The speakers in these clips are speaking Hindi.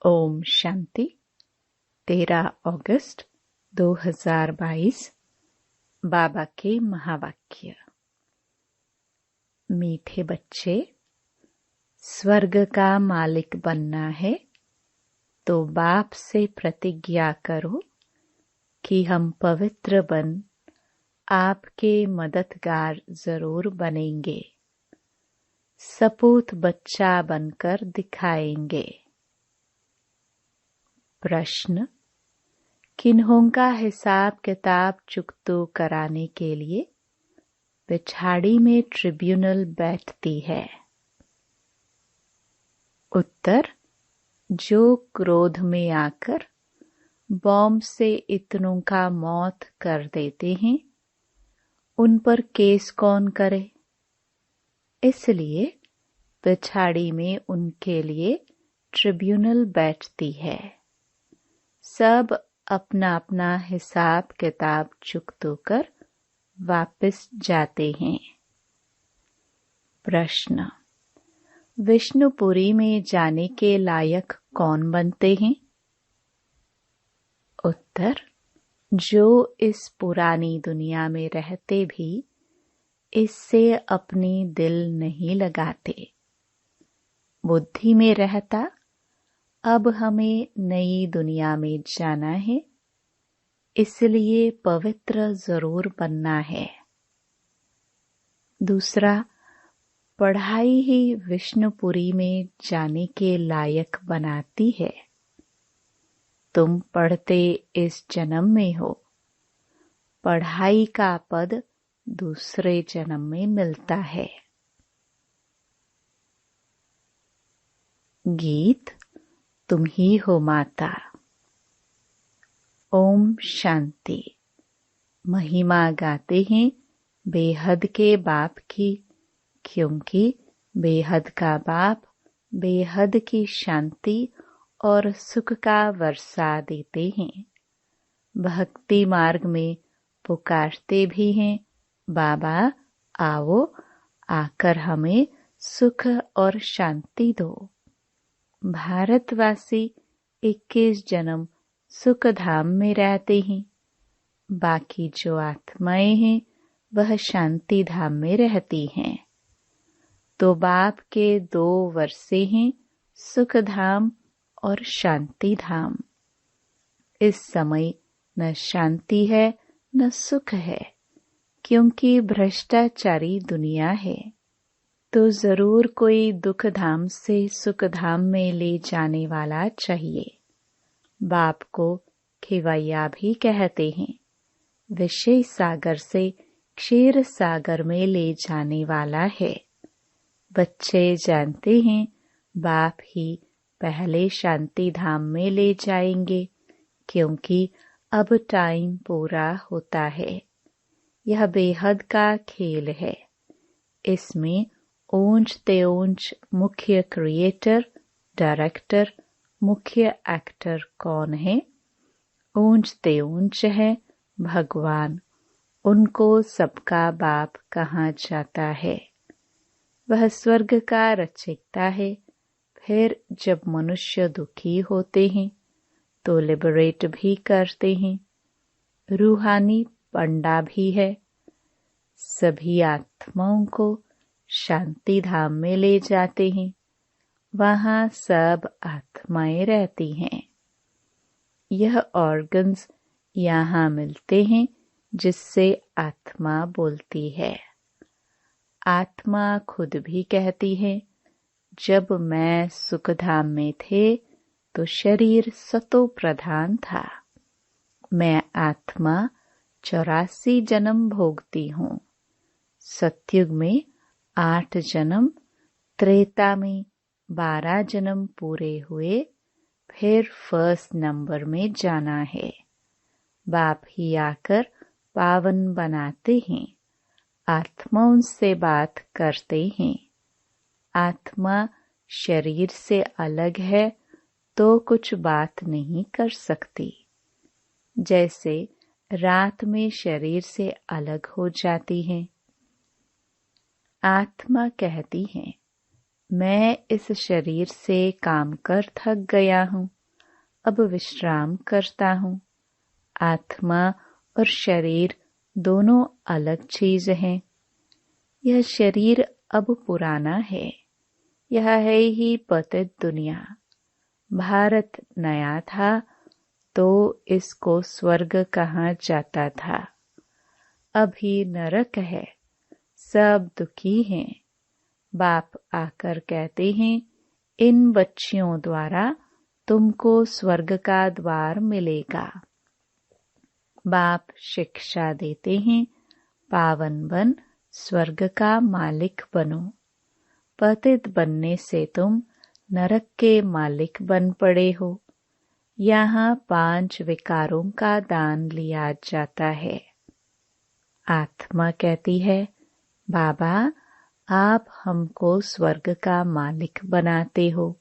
ओम शांति। 13 अगस्त 2022। बाबा के महावाक्य। मीठे बच्चे, स्वर्ग का मालिक बनना है तो बाप से प्रतिज्ञा करो कि हम पवित्र बन आपके मददगार जरूर बनेंगे, सपूत बच्चा बनकर दिखाएंगे। प्रश्न: किन्हों का हिसाब किताब चुकतो कराने के लिए पिछाड़ी में ट्रिब्यूनल बैठती है? उत्तर: जो क्रोध में आकर बॉम्ब से इतनों का मौत कर देते हैं, उन पर केस कौन करे? इसलिए पिछाड़ी में उनके लिए ट्रिब्यूनल बैठती है। सब अपना अपना हिसाब किताब चुकतो कर वापस जाते हैं। प्रश्न: विष्णुपुरी में जाने के लायक कौन बनते हैं? उत्तर: जो इस पुरानी दुनिया में रहते भी इससे अपनी दिल नहीं लगाते। बुद्धि में रहता अब हमें नई दुनिया में जाना है, इसलिए पवित्र जरूर बनना है। दूसरा, पढ़ाई ही विष्णुपुरी में जाने के लायक बनाती है। तुम पढ़ते इस जन्म में हो, पढ़ाई का पद दूसरे जन्म में मिलता है। गीत: तुम ही हो माता। ओम शांति। महिमा गाते हैं बेहद के बाप की, क्योंकि बेहद का बाप बेहद की शांति और सुख का वर्षा देते हैं। भक्ति मार्ग में पुकारते भी हैं, बाबा आओ, आकर हमें सुख और शांति दो। भारतवासी 21 जन्म सुख धाम में रहते हैं, बाकी जो आत्माएं हैं वह शांति धाम में रहती हैं। तो बाप के 2 वर्षे हैं सुख धाम और शांति धाम। इस समय न शांति है न सुख है, क्योंकि भ्रष्टाचारी दुनिया है। तो जरूर कोई दुख धाम से सुख धाम में ले जाने वाला चाहिए। बाप को खिवैया भी कहते हैं, विषय सागर से क्षीर सागर में ले जाने वाला है। बच्चे जानते हैं बाप ही पहले शांति धाम में ले जाएंगे, क्योंकि अब टाइम पूरा होता है। यह बेहद का खेल है। इसमें ऊंच ते ऊंच मुख्य क्रिएटर, डायरेक्टर, मुख्य एक्टर कौन है? ऊंच ते ऊंच है भगवान। उनको सबका बाप कहा जाता है। वह स्वर्ग का रचयिता है। फिर जब मनुष्य दुखी होते हैं तो लिबरेट भी करते हैं। रूहानी पंडा भी है। सभी आत्माओं को शांति धाम में ले जाते हैं। वहाँ सब आत्माएं रहती हैं। यह ऑर्गन्स यहाँ मिलते हैं जिससे आत्मा बोलती है। आत्मा खुद भी कहती है, जब मैं सुख धाम में थे तो शरीर सतो प्रधान था। मैं आत्मा 84 जन्म भोगती हूँ। सतयुग में 8 जन्म, त्रेता में 12 जन्म पूरे हुए। फिर फर्स्ट नंबर में जाना है। बाप ही आकर पावन बनाते हैं। आत्माओं से बात करते हैं। आत्मा शरीर से अलग है तो कुछ बात नहीं कर सकती। जैसे रात में शरीर से अलग हो जाती है। आत्मा कहती है, मैं इस शरीर से काम कर थक गया हूँ, अब विश्राम करता हूँ। आत्मा और शरीर दोनों अलग चीज हैं। यह शरीर अब पुराना है। यह है ही पतित दुनिया। भारत नया था तो इसको स्वर्ग कहा जाता था। अभी नरक है, सब दुखी हैं। बाप आकर कहते हैं, इन बच्चियों द्वारा तुमको स्वर्ग का द्वार मिलेगा। बाप शिक्षा देते हैं, पावन बन स्वर्ग का मालिक बनो। पतित बनने से तुम नरक के मालिक बन पड़े हो। यहाँ 5 विकारों का दान लिया जाता है। आत्मा कहती है, बाबा आप हमको स्वर्ग का मालिक बनाते हो।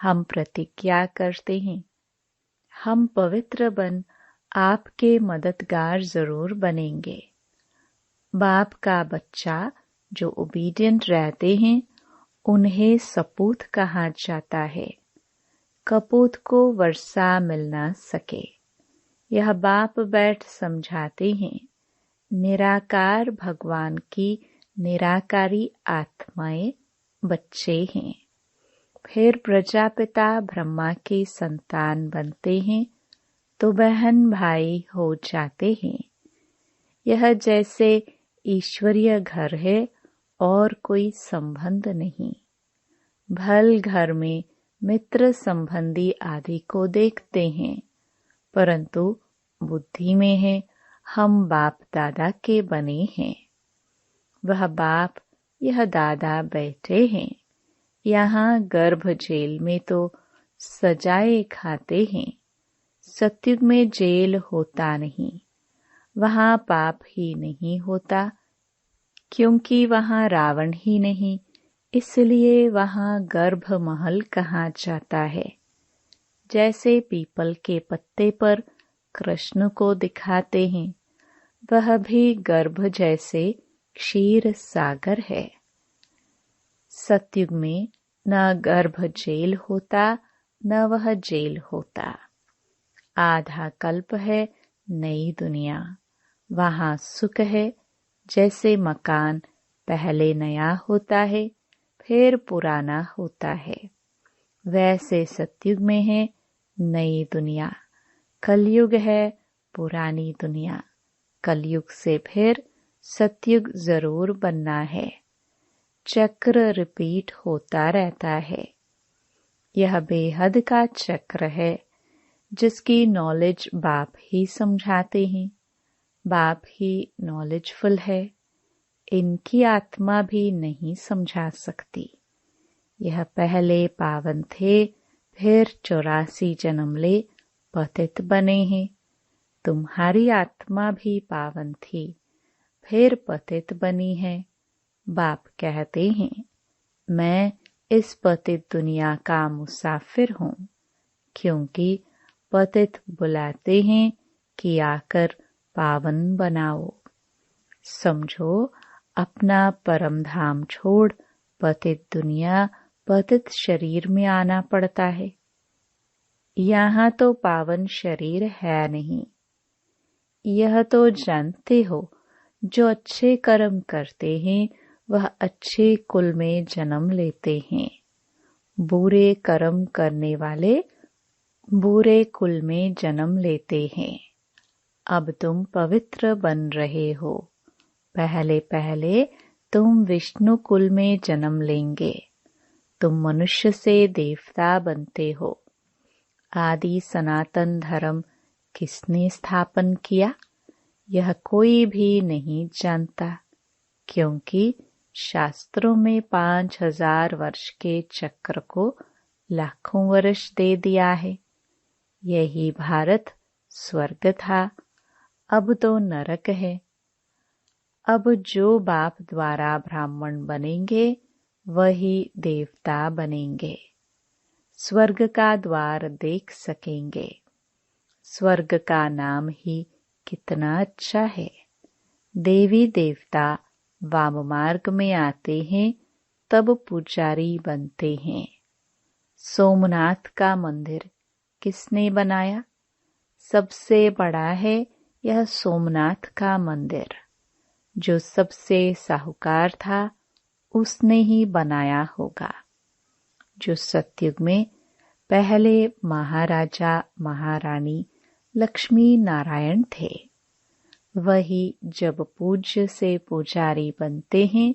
हम प्रतिज्ञा करते हैं, हम पवित्र बन आपके मददगार जरूर बनेंगे। बाप का बच्चा जो ओबीडियंट रहते हैं उन्हें सपूत कहा जाता है। कपूत को वर्षा मिल न सके। यह बाप बैठ समझाते हैं, निराकार भगवान की निराकारी आत्माएं बच्चे हैं। फिर प्रजापिता ब्रह्मा के संतान बनते हैं तो बहन भाई हो जाते हैं। यह जैसे ईश्वरीय घर है और कोई संबंध नहीं। भल घर में मित्र संबंधी आदि को देखते हैं, परंतु बुद्धि में है हम बाप दादा के बने हैं। वह बाप यह दादा बैठे हैं। यहाँ गर्भ जेल में तो सजाए खाते हैं। सत्युग में जेल होता नहीं, वहाँ पाप ही नहीं होता, क्योंकि वहाँ रावण ही नहीं, इसलिए वहाँ गर्भ महल कहा जाता है। जैसे पीपल के पत्ते पर कृष्ण को दिखाते हैं, वह भी गर्भ जैसे क्षीर सागर है। सतयुग में न गर्भ जेल होता न वह जेल होता। आधा कल्प है नई दुनिया, वहाँ सुख है। जैसे मकान पहले नया होता है फिर पुराना होता है, वैसे सतयुग में है नई दुनिया। कलयुग है पुरानी दुनिया। कलयुग से फिर सतयुग जरूर बनना है। चक्र रिपीट होता रहता है। यह बेहद का चक्र है जिसकी नॉलेज बाप ही समझाते हैं। बाप ही नॉलेजफुल है, इनकी आत्मा भी नहीं समझा सकती। यह पहले पावन थे, फिर 84 जन्म ले पतित बने हैं। तुम्हारी आत्मा भी पावन थी, फिर पतित बनी है। बाप कहते हैं, मैं इस पतित दुनिया का मुसाफिर हूँ, क्योंकि पतित बुलाते हैं कि आकर पावन बनाओ। समझो अपना परम धाम छोड़ पतित दुनिया पतित शरीर में आना पड़ता है। यहाँ तो पावन शरीर है नहीं। यह तो जानते हो, जो अच्छे कर्म करते हैं वह अच्छे कुल में जन्म लेते हैं। बुरे कर्म करने वाले बुरे कुल में जन्म लेते हैं। अब तुम पवित्र बन रहे हो। पहले पहले तुम विष्णु कुल में जन्म लेंगे। तुम मनुष्य से देवता बनते हो। आदि सनातन धर्म किसने स्थापन किया, यह कोई भी नहीं जानता, क्योंकि शास्त्रों में 5000 वर्ष के चक्र को लाखों वर्ष दे दिया है। यही भारत स्वर्ग था, अब तो नरक है। अब जो बाप द्वारा ब्राह्मण बनेंगे वही देवता बनेंगे। स्वर्ग का द्वार देख सकेंगे। स्वर्ग का नाम ही कितना अच्छा है। देवी देवता वाम मार्ग में आते हैं तब पुजारी बनते हैं। सोमनाथ का मंदिर किसने बनाया? सबसे बड़ा है यह सोमनाथ का मंदिर। जो सबसे साहूकार था उसने ही बनाया होगा। जो सतयुग में पहले महाराजा महारानी लक्ष्मी नारायण थे, वही जब पूज्य से पुजारी बनते हैं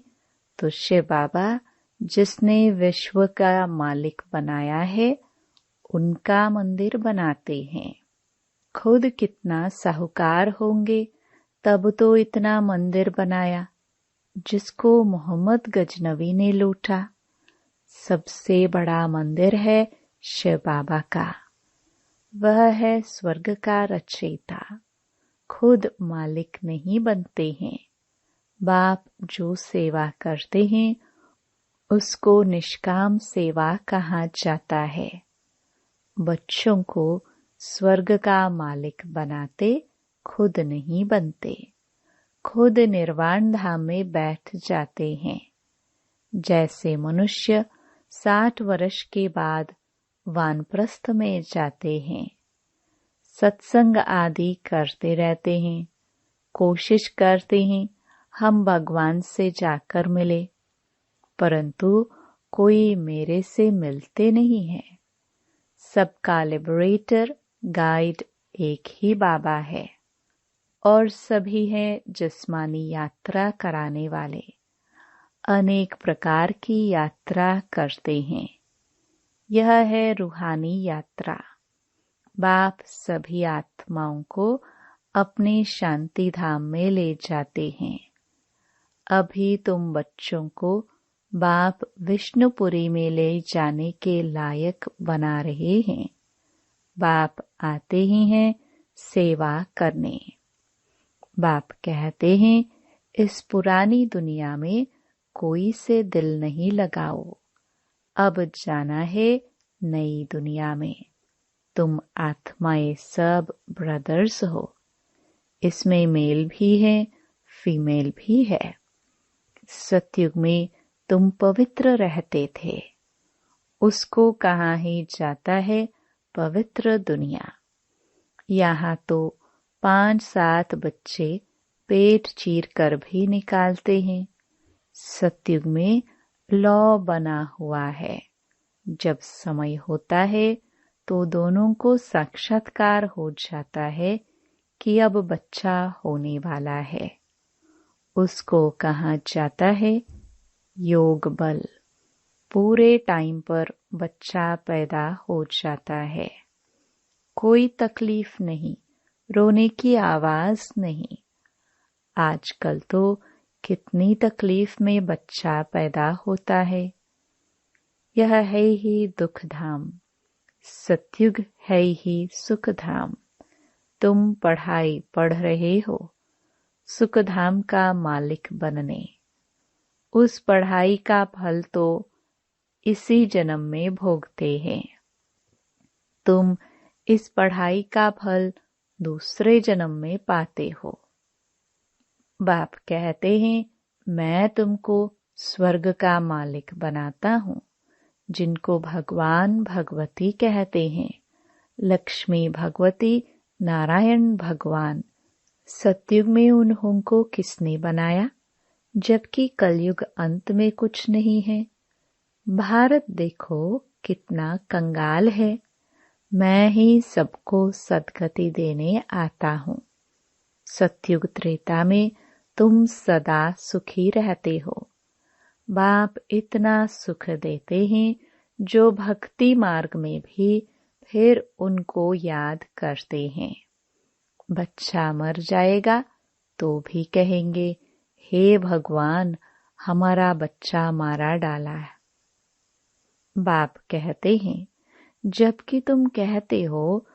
तो शिव बाबा जिसने विश्व का मालिक बनाया है उनका मंदिर बनाते हैं। खुद कितना साहूकार होंगे तब तो इतना मंदिर बनाया जिसको मोहम्मद गजनवी ने लूटा। सबसे बड़ा मंदिर है शिव बाबा का। वह है स्वर्ग का रचयिता। खुद मालिक नहीं बनते हैं। बाप जो सेवा करते हैं उसको निष्काम सेवा कहा जाता है। बच्चों को स्वर्ग का मालिक बनाते, खुद नहीं बनते। खुद निर्वाण धाम में बैठ जाते हैं। जैसे मनुष्य 60 वर्ष के बाद वानप्रस्थ में जाते हैं। सत्संग आदि करते रहते हैं, कोशिश करते हैं हम भगवान से जाकर मिले, परंतु कोई मेरे से मिलते नहीं है। सबका लिबरेटर गाइड एक ही बाबा है और सभी हैं जिस्मानी यात्रा कराने वाले। अनेक प्रकार की यात्रा करते हैं। यह है रूहानी यात्रा। बाप सभी आत्माओं को अपने शांति धाम में ले जाते हैं। अभी तुम बच्चों को बाप विष्णुपुरी में ले जाने के लायक बना रहे हैं। बाप आते ही हैं सेवा करने। बाप कहते हैं इस पुरानी दुनिया में कोई से दिल नहीं लगाओ, अब जाना है नई दुनिया में। तुम आत्माएं सब ब्रदर्स हो। इसमें मेल भी है, फीमेल भी है। सतयुग में तुम पवित्र रहते थे, उसको कहा ही जाता है पवित्र दुनिया। यहाँ तो 5-7 बच्चे पेट चीर कर भी निकालते हैं। सतयुग में लॉ बना हुआ है। जब समय होता है तो दोनों को साक्षात्कार हो जाता है कि अब बच्चा होने वाला है। उसको कहा जाता है योग बल। पूरे टाइम पर बच्चा पैदा हो जाता है। कोई तकलीफ नहीं, रोने की आवाज नहीं। आजकल तो कितनी तकलीफ में बच्चा पैदा होता है। यह है ही दुख धाम। सतयुग है ही सुख धाम। तुम पढ़ाई पढ़ रहे हो सुख धाम का मालिक बनने। उस पढ़ाई का फल तो इसी जन्म में भोगते हैं। तुम इस पढ़ाई का फल दूसरे जन्म में पाते हो। बाप कहते हैं मैं तुमको स्वर्ग का मालिक बनाता हूँ। जिनको भगवान भगवती कहते हैं, लक्ष्मी भगवती नारायण भगवान। सतयुग में उनको किसने बनाया, जबकि कलयुग अंत में कुछ नहीं है। भारत देखो कितना कंगाल है। मैं ही सबको सद्गति देने आता हूँ। सतयुग त्रेता में तुम सदा सुखी रहते हो। बाप इतना सुख देते हैं जो भक्ति मार्ग में भी फिर उनको याद करते हैं। बच्चा मर जाएगा तो भी कहेंगे हे भगवान हमारा बच्चा मारा डाला है। बाप कहते हैं जबकि तुम कहते हो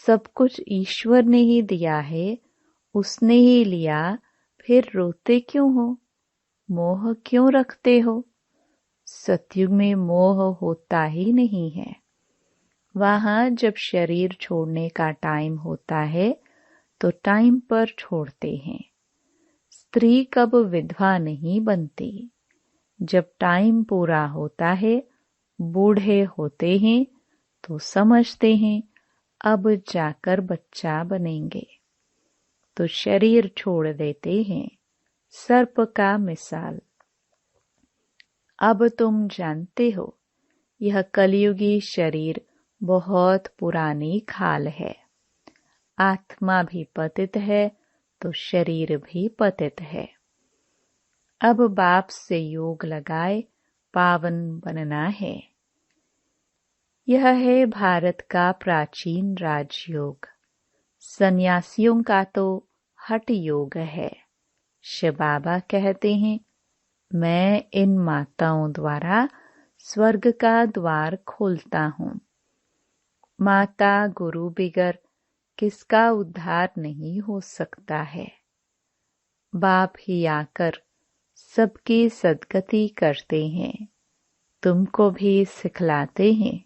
सब कुछ ईश्वर ने ही दिया है, उसने ही लिया, फिर रोते क्यों हो, मोह क्यों रखते हो। सतयुग में मोह होता ही नहीं है। वहां जब शरीर छोड़ने का टाइम होता है तो टाइम पर छोड़ते हैं। स्त्री कब विधवा नहीं बनती। जब टाइम पूरा होता है, बूढ़े होते हैं तो समझते हैं अब जाकर बच्चा बनेंगे, तो शरीर छोड़ देते हैं। सर्प का मिसाल। अब तुम जानते हो यह कलयुगी शरीर बहुत पुरानी खाल है। आत्मा भी पतित है तो शरीर भी पतित है। अब बाप से योग लगाए पावन बनना है। यह है भारत का प्राचीन राजयोग। सन्यासियों का तो हठ योग है। शिव बाबा कहते हैं, मैं इन माताओं द्वारा स्वर्ग का द्वार खोलता हूँ। माता गुरु बिगर किसका उद्धार नहीं हो सकता है। बाप ही आकर सबकी सद्गति करते हैं, तुमको भी सिखलाते हैं,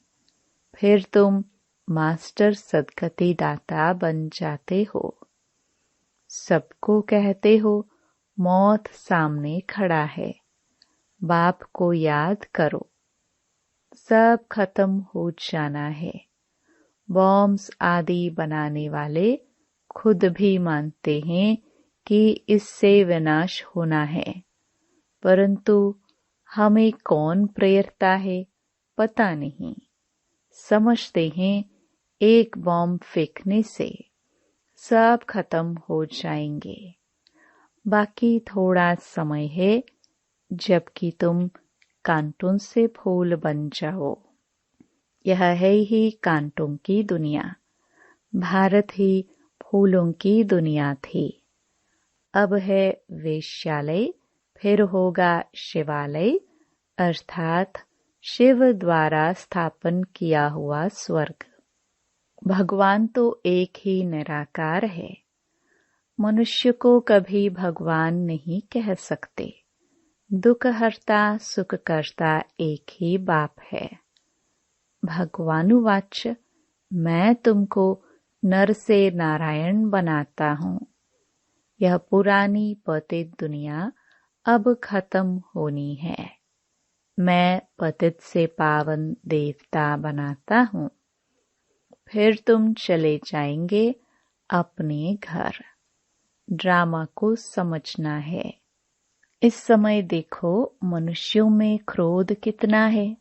फिर तुम मास्टर सद्गति दाता बन जाते हो। सबको कहते हो मौत सामने खड़ा है, बाप को याद करो, सब खत्म हो जाना है। बॉम्ब्स आदि बनाने वाले खुद भी मानते हैं कि इससे विनाश होना है, परंतु हमें कौन प्रेरता है पता नहीं। समझते हैं एक बॉम्ब फेंकने से सब खत्म हो जाएंगे। बाकी थोड़ा समय है जबकि तुम कांटों से फूल बन जाओ। यह है ही कांटों की दुनिया। भारत ही फूलों की दुनिया थी। अब है वेश्यालय, फिर होगा शिवालय, अर्थात शिव द्वारा स्थापन किया हुआ स्वर्ग। भगवान तो एक ही निराकार है। मनुष्य को कभी भगवान नहीं कह सकते। दुख हरता सुख करता एक ही बाप है। भगवानुवाच, मैं तुमको नर से नारायण बनाता हूँ। यह पुरानी पतित दुनिया अब खत्म होनी है। मैं पतित से पावन देवता बनाता हूँ, फिर तुम चले जाएंगे अपने घर। ड्रामा को समझना है। इस समय देखो मनुष्यों में क्रोध कितना है।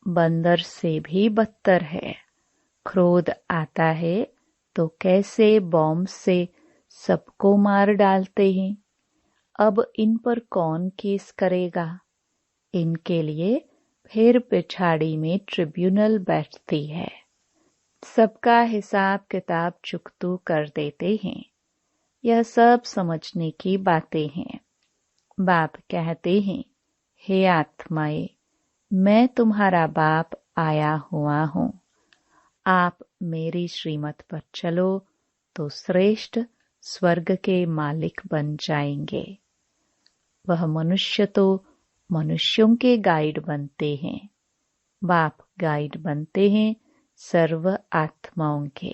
बंदर से भी बदतर है। क्रोध आता है तो कैसे बॉम्ब से सबको मार डालते हैं। अब इन पर कौन केस करेगा। इनके लिए फिर पिछाड़ी में ट्रिब्यूनल बैठती है। सबका हिसाब किताब चुकतू कर देते हैं। यह सब समझने की बातें हैं। बाप कहते हैं, हे आत्माएं, मैं तुम्हारा बाप आया हुआ हूँ। आप मेरी श्रीमत पर चलो तो श्रेष्ठ स्वर्ग के मालिक बन जाएंगे। वह मनुष्य तो मनुष्यों के गाइड बनते हैं। बाप गाइड बनते हैं सर्व आत्माओं के।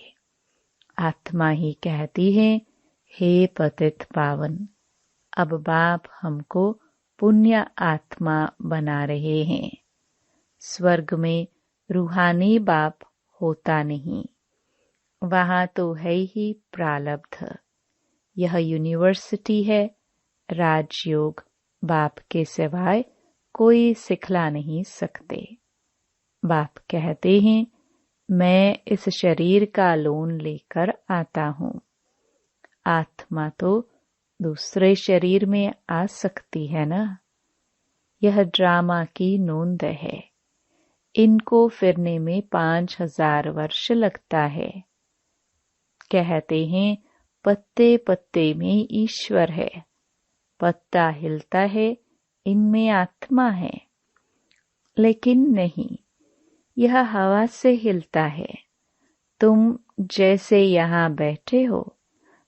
आत्मा ही कहती है, हे पतित पावन, अब बाप हमको पुण्य आत्मा बना रहे हैं। स्वर्ग में रूहानी बाप होता नहीं, वहां तो है ही प्रारब्ध। यह यूनिवर्सिटी है। राजयोग बाप के सिवाय कोई सिखला नहीं सकते। बाप कहते हैं, मैं इस शरीर का लोन लेकर आता हूँ। आत्मा तो दूसरे शरीर में आ सकती है ना। यह ड्रामा की नोंद है। इनको फिरने में 5000 वर्ष लगता है। कहते हैं पत्ते पत्ते में ईश्वर है। पत्ता हिलता है, इनमें आत्मा है। लेकिन नहीं, यह हवा से हिलता है। तुम जैसे यहाँ बैठे हो,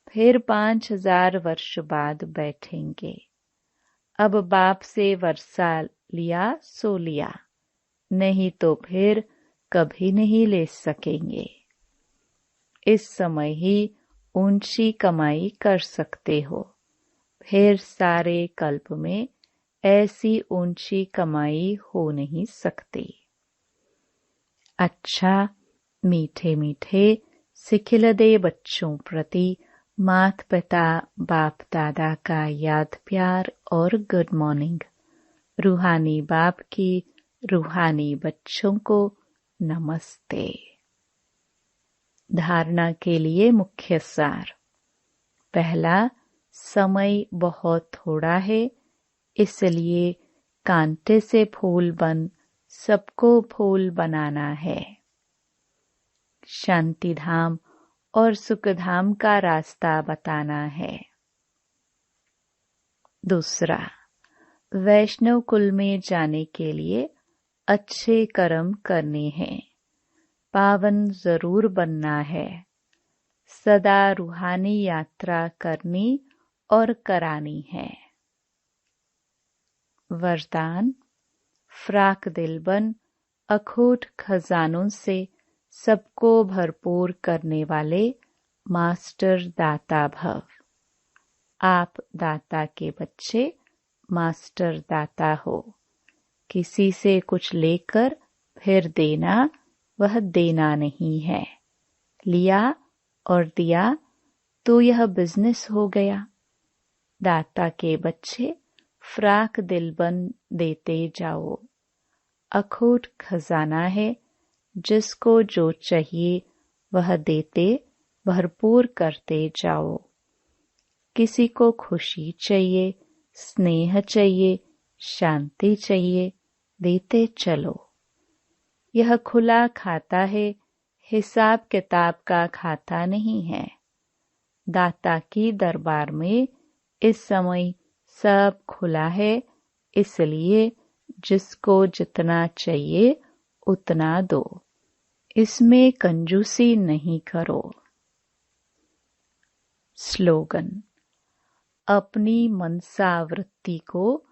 फिर 5000 वर्ष बाद बैठेंगे। अब बाप से वर्षा लिया सो लिया, नहीं तो फिर कभी नहीं ले सकेंगे। इस समय ही ऊंची कमाई कर सकते हो, फिर सारे कल्प में ऐसी ऊंची कमाई हो नहीं सकती। अच्छा, मीठे मीठे सिखिलदे बच्चों प्रति माता पिता बाप दादा का याद प्यार और गुड मॉर्निंग। रूहानी बाप की रूहानी बच्चों को नमस्ते। धारणा के लिए मुख्य सार। पहला, समय बहुत थोड़ा है, इसलिए कांटे से फूल बन सबको फूल बनाना है। शांति धाम और सुख धाम का रास्ता बताना है। दूसरा, वैष्णव कुल में जाने के लिए अच्छे कर्म करने हैं, पावन जरूर बनना है, सदा रूहानी यात्रा करनी और करानी है। वरदान, फ्राक दिल बन अखूट खजानों से सबको भरपूर करने वाले मास्टर दाता भव। आप दाता के बच्चे मास्टर दाता हो। किसी से कुछ लेकर फिर देना, वह देना नहीं है। लिया और दिया तो यह बिजनेस हो गया। दाता के बच्चे फ्राक दिल बन देते जाओ। अखूट खजाना है, जिसको जो चाहिए वह देते भरपूर करते जाओ। किसी को खुशी चाहिए, स्नेह चाहिए, शांति चाहिए, देते चलो। यह खुला खाता है, हिसाब किताब का खाता नहीं है। दाता की दरबार में इस समय सब खुला है, इसलिए जिसको जितना चाहिए उतना दो। इसमें कंजूसी नहीं करो। स्लोगन, अपनी मनसा वृत्ति को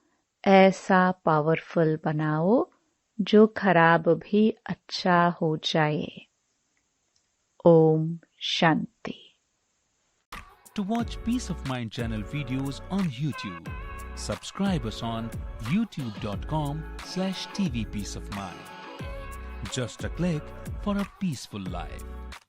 ऐसा पावरफुल बनाओ जो खराब भी अच्छा हो जाए। Om Shanti. To watch Peace of Mind channel videos on YouTube, subscribe us on youtube.com/tvpeaceofmind. Just a click for a peaceful life.